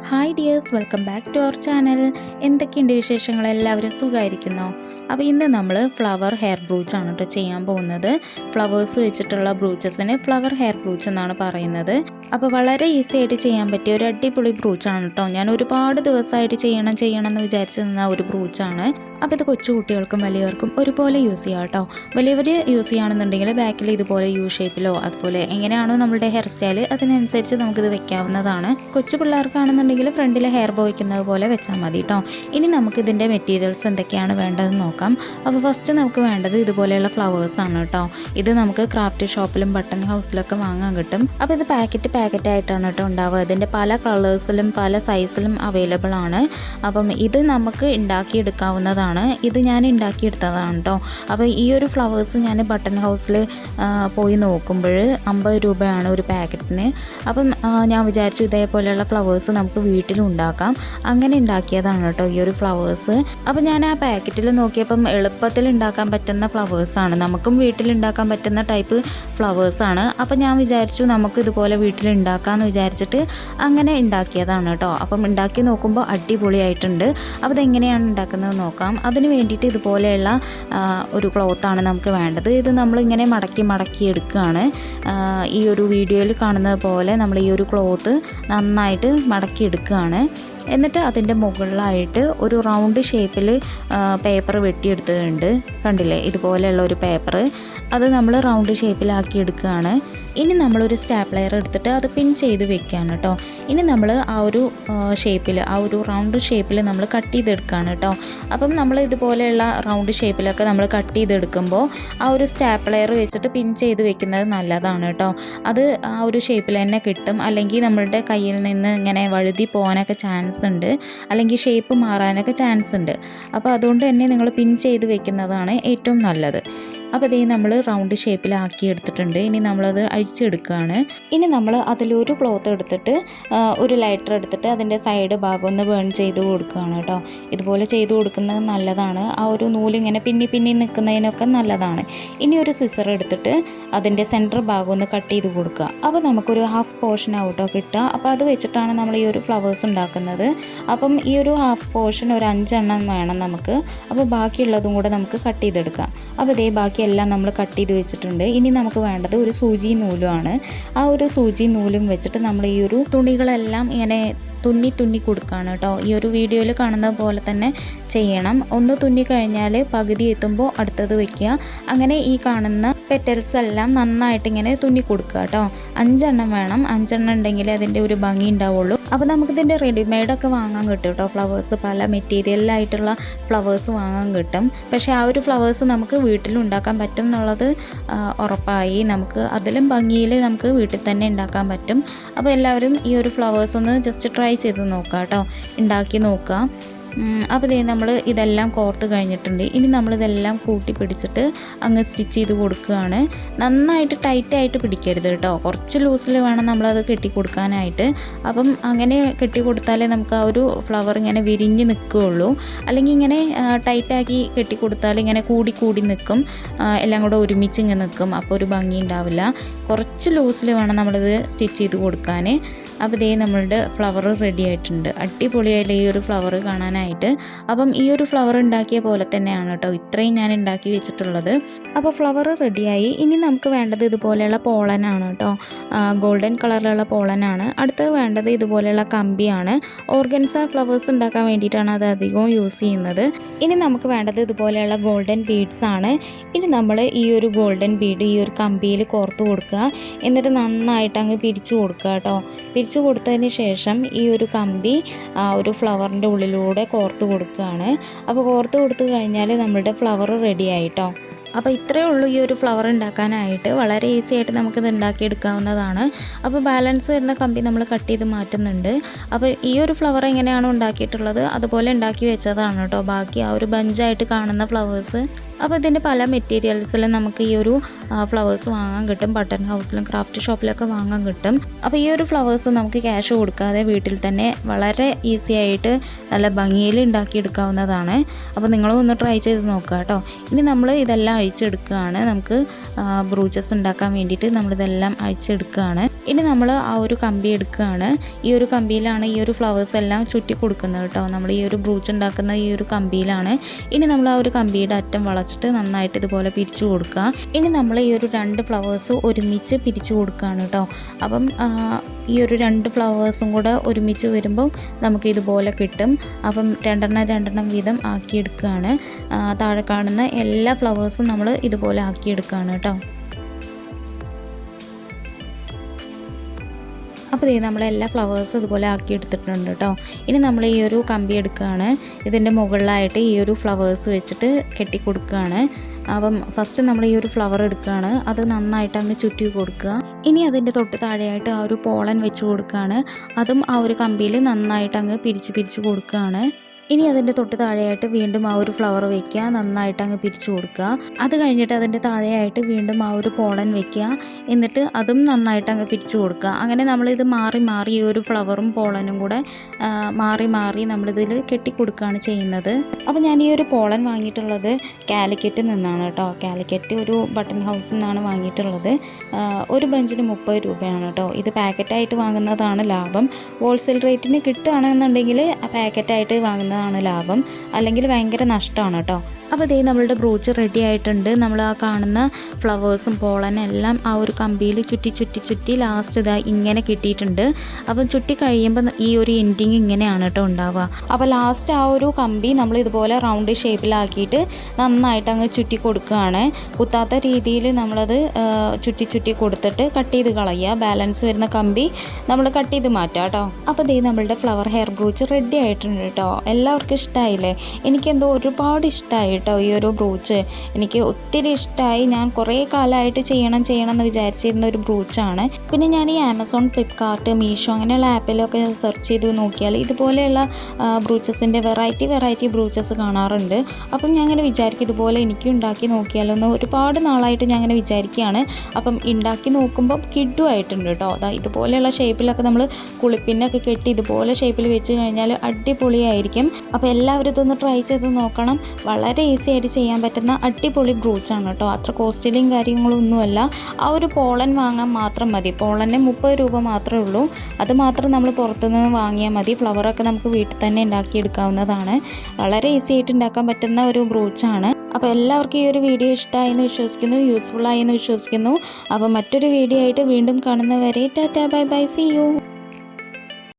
Hi dears, welcome back to our channel. എന്തൊക്കെയുണ്ട് വിശേഷങ്ങൾ? എല്ലാവരും സുഖമായിരിക്കുന്നോ? അപ്പോൾ ഇന്ന് നമ്മൾ ഫ്ലവർ ഹെയർ ബ്രൂച്ചാണ് കേട്ടോ ചെയ്യാൻ പോകുന്നത്. ഫ്ലവേഴ്സ് വെച്ചിട്ടുള്ള ബ്രൂച്ചസിന് ഫ്ലവർ ഹെയർ ബ്രൂച്ച് എന്നാണ് പറയുന്നത്. അപ്പോൾ വളരെ ഈസി ആയിട്ട് ചെയ്യാൻ പറ്റിയ ഒരു അടിപൊളി ബ്രൂച്ചാണ് കേട്ടോ. ഞാൻ ഒരുപാട് ദിവസമായിട്ട് ചെയ്യണം എന്ന് വിചാരിച്ച് നിന്ന ഒരു ബ്രൂച്ചാണ്. അപ്പോൾ ഇത് കൊച്ചു കുട്ടികൾക്കും വലിയവർക്കും ഒരുപോലെ യൂസ് ചെയ്യാം കേട്ടോ. വലിയവർ യൂസ് ചെയ്യുകയാണെന്നുണ്ടെങ്കിൽ ബാക്കിൽ ഇതുപോലെ യു ഷേപ്പിലോ അതുപോലെ എങ്ങനെയാണോ നമ്മളുടെ ഹെയർ സ്റ്റൈൽ അതിനനുസരിച്ച് നമുക്കിത് വെക്കാവുന്നതാണ്. കൊച്ചു പിള്ളേർക്കാണെന്നുണ്ടെങ്കിൽ ഫ്രണ്ടിൽ ഹെയർ ബോ വയ്ക്കുന്നത് പോലെ വെച്ചാൽ മതി കേട്ടോ. ഇനി നമുക്കിതിൻ്റെ മെറ്റീരിയൽസ് എന്തൊക്കെയാണ് വേണ്ടതെന്ന് നോക്കാം. അപ്പോൾ ഫസ്റ്റ് നമുക്ക് വേണ്ടത് ഇതുപോലെയുള്ള ഫ്ലവേഴ്സാണ് കേട്ടോ. ഇത് നമുക്ക് ക്രാഫ്റ്റ് ഷോപ്പിലും ബട്ടൺ ഹൗസിലൊക്കെ വാങ്ങാൻ കിട്ടും. അപ്പോൾ ഇത് പാക്കറ്റായിട്ടാണ് കേട്ടോ ഉണ്ടാവുക. ഇതിൻ്റെ പല കളേഴ്സിലും പല സൈസിലും അവൈലബിൾ ആണ്. അപ്പം ഇത് നമുക്ക് ഉണ്ടാക്കിയെടുക്കാവുന്നതാണ്. ഇത് ഞാൻ ഉണ്ടാക്കിയെടുത്തതാണ് കേട്ടോ. അപ്പോൾ ഈ ഒരു ഫ്ലവേഴ്സ് ഞാൻ ബട്ടൺ ഹൗസിൽ പോയി നോക്കുമ്പോൾ 50 രൂപയാണ് ഒരു പാക്കറ്റിന്. അപ്പം ഞാൻ വിചാരിച്ചു ഇതേപോലെയുള്ള ഫ്ലവേഴ്സ് നമുക്ക് വീട്ടിലും ഉണ്ടാക്കാം. അങ്ങനെ ഉണ്ടാക്കിയതാണ് കേട്ടോ ഈ ഒരു ഫ്ലവേഴ്സ്. അപ്പോൾ ഞാൻ ആ പാക്കറ്റിൽ നോക്കിയപ്പം എളുപ്പത്തിൽ ഉണ്ടാക്കാൻ പറ്റുന്ന ഫ്ലവേഴ്സാണ്, നമുക്കും വീട്ടിലുണ്ടാക്കാൻ പറ്റുന്ന ടൈപ്പ് ഫ്ലവേഴ്സാണ്. അപ്പോൾ ഞാൻ വിചാരിച്ചു നമുക്ക് ഇതുപോലെ വീട്ടിലുണ്ടാക്കാമെന്ന് വിചാരിച്ചിട്ട് അങ്ങനെ ഉണ്ടാക്കിയതാണ് കേട്ടോ. അപ്പം ഉണ്ടാക്കി നോക്കുമ്പോൾ അടിപൊളിയായിട്ടുണ്ട്. അപ്പോൾ ഇതെങ്ങനെയാണ് ഉണ്ടാക്കുന്നത് നോക്കാം. അതിന് വേണ്ടിയിട്ട് ഇതുപോലെയുള്ള ഒരു ക്ലോത്താണ് നമുക്ക് വേണ്ടത്. ഇത് നമ്മളിങ്ങനെ മടക്കി എടുക്കുകയാണ്. ഈ ഒരു വീഡിയോയിൽ കാണുന്നത് പോലെ നമ്മൾ ഈ ഒരു ക്ലോത്ത് നന്നായിട്ട് മടക്കി എടുക്കുകയാണ്. എന്നിട്ട് അതിൻ്റെ മുകളിലായിട്ട് ഒരു റൗണ്ട് ഷേപ്പിൽ പേപ്പർ വെട്ടിയെടുത്തിട്ടുണ്ട്. കണ്ടില്ലേ, ഇതുപോലെയുള്ള ഒരു പേപ്പർ, അത് നമ്മൾ റൗണ്ട് ഷേപ്പിലാക്കി എടുക്കുകയാണ്. ഇനി നമ്മളൊരു സ്റ്റാപ്ലയർ എടുത്തിട്ട് അത് പിൻ ചെയ്ത് വെക്കുകയാണ് കേട്ടോ. ഇനി നമ്മൾ ആ ഒരു ഷേപ്പിൽ, ആ ഒരു റൗണ്ട് ഷേപ്പിൽ നമ്മൾ കട്ട് ചെയ്തെടുക്കുകയാണ് കേട്ടോ. അപ്പം നമ്മൾ ഇതുപോലെയുള്ള റൗണ്ട് ഷേപ്പിലൊക്കെ നമ്മൾ കട്ട് ചെയ്തെടുക്കുമ്പോൾ ആ ഒരു സ്റ്റാപ്ലയർ വെച്ചിട്ട് പിൻ ചെയ്ത് വെക്കുന്നത് നല്ലതാണ് കേട്ടോ. അത് ആ ഒരു ഷേപ്പിൽ തന്നെ കിട്ടും. അല്ലെങ്കിൽ നമ്മളുടെ കയ്യിൽ നിന്ന് ഇങ്ങനെ വഴുതി പോകാനൊക്കെ ചാൻസ് ഉണ്ട്, അല്ലെങ്കിൽ ഷേപ്പ് മാറാനൊക്കെ ചാൻസ് ഉണ്ട്. അപ്പോൾ അതുകൊണ്ട് തന്നെ നിങ്ങൾ പിൻ ചെയ്ത് വെക്കുന്നതാണ് ഏറ്റവും നല്ലത്. അപ്പോൾ ഇതേ നമ്മൾ റൗണ്ട് ഷേപ്പിലാക്കി എടുത്തിട്ടുണ്ട്. ഇനി നമ്മളത് അഴിച്ചെടുക്കുകയാണ്. ഇനി നമ്മൾ അതിലൊരു ക്ലോത്ത് എടുത്തിട്ട് ഒരു ലൈറ്റർ എടുത്തിട്ട് അതിൻ്റെ സൈഡ് ഭാഗം ഒന്ന് ബേൺ ചെയ്ത് കൊടുക്കുകയാണ് കേട്ടോ. ഇതുപോലെ ചെയ്ത് കൊടുക്കുന്നത് നല്ലതാണ്. ആ ഒരു നൂലിങ്ങനെ പിന്നി നിൽക്കുന്നതിനൊക്കെ നല്ലതാണ്. ഇനി ഒരു സിസർ എടുത്തിട്ട് അതിൻ്റെ സെൻറ്റർ ഭാഗം ഒന്ന് കട്ട് ചെയ്ത് കൊടുക്കുക. അപ്പോൾ നമുക്കൊരു ഹാഫ് പോർഷൻ ആവട്ടോ കിട്ടുക. അപ്പോൾ അത് വെച്ചിട്ടാണ് നമ്മൾ ഈ ഒരു ഫ്ലവേഴ്സ് ഉണ്ടാക്കുന്നത്. അപ്പം ഈ ഒരു ഹാഫ് പോർഷൻ ഒരു 5 എണ്ണം വേണം നമുക്ക്. അപ്പോൾ ബാക്കിയുള്ളതും കൂടെ നമുക്ക് കട്ട് ചെയ്തെടുക്കാം. അപ്പോൾ ഇതേ ബാക്കിയെല്ലാം നമ്മൾ കട്ട് ചെയ്ത് വെച്ചിട്ടുണ്ട്. ഇനി നമുക്ക് വേണ്ടത് ഒരു സൂചി നൂലുമാണ്. ആ ഒരു സൂചി നൂലും വെച്ചിട്ട് നമ്മൾ ഈ ഒരു തുണികളെല്ലാം ഇങ്ങനെ തുന്നി കൊടുക്കുകയാണ് കേട്ടോ. ഈ ഒരു വീഡിയോയിൽ കാണുന്ന പോലെ തന്നെ ചെയ്യണം. ഒന്ന് തുന്നി കഴിഞ്ഞാൽ പകുതി എത്തുമ്പോൾ അടുത്തത് വെക്കുക. അങ്ങനെ ഈ കാണുന്ന പെറ്റൽസ് എല്ലാം നന്നായിട്ട് ഇങ്ങനെ തുന്നി കൊടുക്കുക കേട്ടോ. 5 എണ്ണം വേണം. 5 എണ്ണം ഉണ്ടെങ്കിൽ അതിൻ്റെ ഒരു ഭംഗി ഉണ്ടാവുള്ളൂ. അപ്പോൾ നമുക്കിതിൻ്റെ റെഡിമെയ്ഡൊക്കെ വാങ്ങാൻ കിട്ടും കേട്ടോ. ഫ്ലവേഴ്സ് പല മെറ്റീരിയലായിട്ടുള്ള ഫ്ലവേഴ്സ് വാങ്ങാൻ കിട്ടും. പക്ഷേ ആ ഒരു ഫ്ലവേഴ്സ് നമുക്ക് വീട്ടിലുണ്ടാക്കാൻ പറ്റും എന്നുള്ളത് ഉറപ്പായി. നമുക്ക് അതിലും ഭംഗിയിൽ നമുക്ക് വീട്ടിൽ തന്നെ ഉണ്ടാക്കാൻ പറ്റും. അപ്പോൾ എല്ലാവരും ഈ ഒരു ഫ്ലവേഴ്സ് ഒന്ന് ജസ്റ്റ് ട്രൈ ചെയ്ത് നോക്കുക കേട്ടോ, ഉണ്ടാക്കി നോക്കുക. അപ്പോൾ നമ്മൾ ഇതെല്ലാം കോർത്ത് കഴിഞ്ഞിട്ടുണ്ട്. ഇനി നമ്മളിതെല്ലാം കൂട്ടി പിടിച്ചിട്ട് അങ്ങ് സ്റ്റിച്ച് ചെയ്ത് കൊടുക്കുകയാണ്. നന്നായിട്ട് ടൈറ്റായിട്ട് പിടിക്കരുത് കേട്ടോ, കുറച്ച് ലൂസിൽ വേണം നമ്മളത് കെട്ടി കൊടുക്കാനായിട്ട്. അപ്പം അങ്ങനെ കെട്ടി കൊടുത്താലേ നമുക്ക് ആ ഒരു ഫ്ലവർ ഇങ്ങനെ വിരിഞ്ഞ് നിൽക്കുകയുള്ളൂ. അല്ലെങ്കിൽ ഇങ്ങനെ ടൈറ്റാക്കി കെട്ടി കൊടുത്താൽ ഇങ്ങനെ കൂടി നിൽക്കും, എല്ലാം കൂടെ ഒരുമിച്ച് ഇങ്ങനെ നിൽക്കും. അപ്പോൾ ഒരു ഭംഗി ഉണ്ടാവില്ല. കുറച്ച് ലൂസിൽ വേണം നമ്മളിത് സ്റ്റിച്ച് ചെയ്ത് കൊടുക്കാൻ. അപ്പോൾ നമ്മളുടെ ഫ്ലവർ റെഡി ആയിട്ടുണ്ട്. അടിപൊളിയായില്ല ഈ ഒരു ഫ്ലവർ കാണാനായിട്ട്. അപ്പം ഈ ഒരു ഫ്ലവർ ഉണ്ടാക്കിയ പോലെ തന്നെയാണ് കേട്ടോ ഇത്രയും ഞാൻ ഉണ്ടാക്കി വെച്ചിട്ടുള്ളത്. അപ്പോൾ ഫ്ലവർ റെഡിയായി. ഇനി നമുക്ക് വേണ്ടത് ഇതുപോലെയുള്ള പോളനാണ് കേട്ടോ. ഗോൾഡൻ കളറിലുള്ള പോളനാണ്. അടുത്തത് വേണ്ടത് ഇതുപോലെയുള്ള കമ്പിയാണ്. ഓർഗൻസ ഫ്ലവേഴ്സ് ഉണ്ടാക്കാൻ വേണ്ടിയിട്ടാണ് അത് അധികവും യൂസ് ചെയ്യുന്നത്. ഇനി നമുക്ക് വേണ്ടത് ഇതുപോലെയുള്ള ഗോൾഡൻ ബീഡ്സ് ആണ്. ഇനി നമ്മൾ ഈ ഒരു ഗോൾഡൻ ബീഡ് ഈ ഒരു കമ്പിയിൽ കോർത്ത് കൊടുക്കുക. എന്നിട്ട് നന്നായിട്ട് അങ്ങ് പിരിച്ചു കൊടുക്കുക കേട്ടോ. പിരിച്ചു കൊടുത്തതിന് ശേഷം ഈ ഒരു കമ്പി ഒരു ഫ്ലവറിൻ്റെ ഉള്ളിലൂടെ കോർത്ത് കൊടുക്കുകയാണ്. അപ്പോൾ കോർത്ത് കൊടുത്തു കഴിഞ്ഞാൽ നമ്മുടെ ഫ്ലവർ റെഡി ആയിട്ടോ. അപ്പോൾ ഇത്രയേ ഉള്ളൂ ഈ ഒരു ഫ്ലവർ ഉണ്ടാക്കാനായിട്ട്. വളരെ ഈസി ആയിട്ട് നമുക്കിത് ഉണ്ടാക്കിയെടുക്കാവുന്നതാണ്. അപ്പോൾ ബാലൻസ് വരുന്ന കമ്പി നമ്മൾ കട്ട് ചെയ്ത് മാറ്റുന്നുണ്ട്. അപ്പോൾ ഈ ഒരു ഫ്ലവർ എങ്ങനെയാണോ ഉണ്ടാക്കിയിട്ടുള്ളത് അതുപോലെ ഉണ്ടാക്കി വെച്ചതാണ് കേട്ടോ ബാക്കി ആ ഒരു ബഞ്ചായിട്ട് കാണുന്ന ഫ്ലവേഴ്സ്. അപ്പോൾ ഇതിൻ്റെ പല മെറ്റീരിയൽസിലും നമുക്ക് ഈ ഒരു ഫ്ലവേഴ്സ് വാങ്ങാൻ കിട്ടും. ബട്ടൺ ഹൗസിലും ക്രാഫ്റ്റ് ഷോപ്പിലൊക്കെ വാങ്ങാൻ കിട്ടും. അപ്പോൾ ഈ ഒരു ഫ്ലവേഴ്സ് നമുക്ക് ക്യാഷ് കൊടുക്കാതെ വീട്ടിൽ തന്നെ വളരെ ഈസി ആയിട്ട് നല്ല ഭംഗിയിൽ ഉണ്ടാക്കിയെടുക്കാവുന്നതാണ്. അപ്പോൾ നിങ്ങളും ഒന്ന് ട്രൈ ചെയ്ത് നോക്കുക കേട്ടോ. ഇനി നമ്മൾ ഇതെല്ലാം അഴിച്ചെടുക്കുകയാണ്. നമുക്ക് ബ്രൂച്ചസ് ഉണ്ടാക്കാൻ വേണ്ടിയിട്ട് നമ്മളിതെല്ലാം അഴിച്ചെടുക്കുകയാണ്. ഇനി നമ്മൾ ആ ഒരു കമ്പി എടുക്കുകയാണ്. ഈ ഒരു കമ്പിയിലാണ് ഈ ഒരു ഫ്ലവേഴ്സ് എല്ലാം ചുറ്റി കൊടുക്കുന്നത് കേട്ടോ. നമ്മൾ ഈ ഒരു ബ്രൂച്ച് ഉണ്ടാക്കുന്ന ഈ ഒരു കമ്പിയിലാണ്. ഇനി നമ്മൾ ആ ഒരു കമ്പിയുടെ അറ്റം വളച്ചിട്ട് നന്നായിട്ട് ഇതുപോലെ പിരിച്ചു കൊടുക്കുക. ഇനി നമ്മൾ ഈ ഒരു 2 ഫ്ലവേഴ്സ് ഒരുമിച്ച് പിരിച്ചു കൊടുക്കുകയാണ് കേട്ടോ. അപ്പം ഈ ഒരു 2 ഫ്ലവേഴ്സും കൂടെ ഒരുമിച്ച് വരുമ്പോൾ നമുക്ക് ഇതുപോലെ കിട്ടും. അപ്പം രണ്ടെണ്ണം വീതം ആക്കിയെടുക്കുകയാണ്. താഴെ കാണുന്ന എല്ലാ ഫ്ലവേഴ്സും നമ്മൾ ഇതുപോലെ ആക്കിയെടുക്കുകയാണ് കേട്ടോ. അപ്പോൾ നമ്മളെല്ലാ ഫ്ലവേഴ്സും ഇതുപോലെ ആക്കി എടുത്തിട്ടുണ്ട് കേട്ടോ. ഇനി നമ്മൾ ഈ ഒരു കമ്പി എടുക്കുകയാണ്. ഇതിൻ്റെ മുകളിലായിട്ട് ഈ ഒരു ഫ്ലവേഴ്സ് വെച്ചിട്ട് കെട്ടി കൊടുക്കുകയാണ്. അപ്പം ഫസ്റ്റ് നമ്മൾ ഈ ഒരു ഫ്ലവർ എടുക്കുകയാണ്. അത് നന്നായിട്ട് അങ്ങ് ചുറ്റി കൊടുക്കുക. ഇനി അതിൻ്റെ തൊട്ട് താഴെയായിട്ട് ആ ഒരു പോളൻ വെച്ച് കൊടുക്കുകയാണ്. അതും ആ ഒരു കമ്പിയിൽ നന്നായിട്ട് അങ്ങ് പിരിച്ച് കൊടുക്കുകയാണ്. ഇനി അതിൻ്റെ തൊട്ട് താഴെയായിട്ട് വീണ്ടും ആ ഒരു ഫ്ലവർ വയ്ക്കുക, നന്നായിട്ട് അങ്ങ് പിരിച്ചു കൊടുക്കുക. അത് കഴിഞ്ഞിട്ട് അതിൻ്റെ താഴെയായിട്ട് വീണ്ടും ആ ഒരു പോളൻ വയ്ക്കുക, എന്നിട്ട് അതും നന്നായിട്ട് അങ്ങ് പിരിച്ചു കൊടുക്കുക. അങ്ങനെ നമ്മളിത് മാറി ഈ ഒരു ഫ്ലവറും പോളനും കൂടെ മാറി നമ്മളിതിൽ കെട്ടിക്കൊടുക്കുകയാണ് ചെയ്യുന്നത്. അപ്പോൾ ഞാൻ ഈ ഒരു പോളൻ വാങ്ങിയിട്ടുള്ളത് കാലിക്കറ്റിൽ നിന്നാണ് കേട്ടോ. കാലിക്കറ്റ് ഒരു ബട്ടൺ ഹൗസിൽ നിന്നാണ് വാങ്ങിയിട്ടുള്ളത്. ഒരു ബഞ്ചിന് 30 രൂപയാണ് കേട്ടോ. ഇത് പാക്കറ്റായിട്ട് വാങ്ങുന്നതാണ് ലാഭം. ഹോൾസെയിൽ റേറ്റിന് കിട്ടുകയാണെന്നുണ്ടെങ്കിൽ പാക്കറ്റായിട്ട് വാങ്ങുന്നതാണ് ലാഭം, അല്ലെങ്കിൽ ഭയങ്കര നഷ്ടമാണ് കേട്ടോ. അപ്പോൾ നമ്മളുടെ ബ്രൂച്ച് റെഡി ആയിട്ടുണ്ട്. നമ്മൾ ആ കാണുന്ന ഫ്ലവേഴ്സും പോളനും എല്ലാം ആ ഒരു കമ്പിയിൽ ചുറ്റി ലാസ്റ്റ് ഇങ്ങനെ കിട്ടിയിട്ടുണ്ട്. അപ്പം ചുറ്റി കഴിയുമ്പോൾ ഈ ഒരു എൻഡിങ് ഇങ്ങനെയാണ് കേട്ടോ ഉണ്ടാവുക. അപ്പോൾ ലാസ്റ്റ് ആ ഒരു കമ്പി നമ്മൾ ഇതുപോലെ റൗണ്ട് ഷേപ്പിലാക്കിയിട്ട് നന്നായിട്ട് അങ്ങ് ചുറ്റി കൊടുക്കുകയാണ്. കുത്താത്ത രീതിയിൽ നമ്മളത് ചുറ്റി കൊടുത്തിട്ട് കട്ട് ചെയ്ത് കളയുക. ബാലൻസ് വരുന്ന കമ്പി നമ്മൾ കട്ട് ചെയ്ത് മാറ്റുക കേട്ടോ. അപ്പോൾ നമ്മളുടെ ഫ്ലവർ ഹെയർ ബ്രൂച്ച് റെഡി ആയിട്ടുണ്ട് കേട്ടോ. എല്ലാവർക്കും ഇഷ്ടമായില്ലേ? എനിക്കെന്തോ ഒരുപാട് ഇഷ്ടമായി കേട്ടോ ഈ ഒരു ബ്രൂച്ച്. എനിക്ക് ഒത്തിരി ഇഷ്ടമായി. ഞാൻ കുറേ കാലമായിട്ട് ചെയ്യണം എന്ന് വിചാരിച്ചിരുന്ന ഒരു ബ്രൂച്ചാണ്. പിന്നെ ഞാൻ ഈ ആമസോൺ, ഫ്ലിപ്കാർട്ട്, മീഷോ അങ്ങനെയുള്ള ആപ്പിലൊക്കെ സെർച്ച് ചെയ്ത് നോക്കിയാൽ ഇതുപോലെയുള്ള ബ്രൂച്ചസിൻ്റെ വെറൈറ്റി ബ്രൂച്ചസ് കാണാറുണ്ട്. അപ്പം ഞാൻ അങ്ങനെ വിചാരിക്കും ഇതുപോലെ എനിക്കും ഉണ്ടാക്കി നോക്കിയാലോ എന്ന് ഒരുപാട് നാളായിട്ട് ഞാൻ അങ്ങനെ വിചാരിക്കുകയാണ്. അപ്പം ഉണ്ടാക്കി നോക്കുമ്പോൾ കിഡുമായിട്ടുണ്ട് കേട്ടോ. ഇതുപോലെയുള്ള ഷേപ്പിലൊക്കെ നമ്മൾ കുളിപ്പിന്നൊക്കെ കെട്ടി ഇതുപോലെ ഷേപ്പിൽ വെച്ച് കഴിഞ്ഞാൽ അടിപൊളിയായിരിക്കും. അപ്പോൾ എല്ലാവരും ഇതൊന്ന് ട്രൈ ചെയ്ത് നോക്കണം. വളരെ ഈസി ആയിട്ട് ചെയ്യാൻ പറ്റുന്ന അടിപൊളി ബ്രൂച്ചാണ് കേട്ടോ. അത്ര കോസ്റ്റ്ലിയും കാര്യങ്ങളൊന്നുമല്ല. ആ ഒരു പോളൻ വാങ്ങാൻ മാത്രം മതി. പോളന് 30 രൂപ മാത്രമേ ഉള്ളൂ. അത് മാത്രം നമ്മൾ പുറത്തുനിന്ന് വാങ്ങിയാൽ മതി. ഫ്ലവറൊക്കെ നമുക്ക് വീട്ടിൽ തന്നെ ഉണ്ടാക്കിയെടുക്കാവുന്നതാണ്. വളരെ ഈസി ആയിട്ട് ഉണ്ടാക്കാൻ പറ്റുന്ന ഒരു ബ്രൂച്ചാണ്. അപ്പോൾ എല്ലാവർക്കും ഈ ഒരു വീഡിയോ ഇഷ്ടമായി എന്ന് വിശ്വസിക്കുന്നു, യൂസ്ഫുൾ ആയി എന്ന് വിശ്വസിക്കുന്നു. അപ്പോൾ മറ്റൊരു വീഡിയോ ആയിട്ട് വീണ്ടും കാണുന്നവരെ tata bye bye, see U.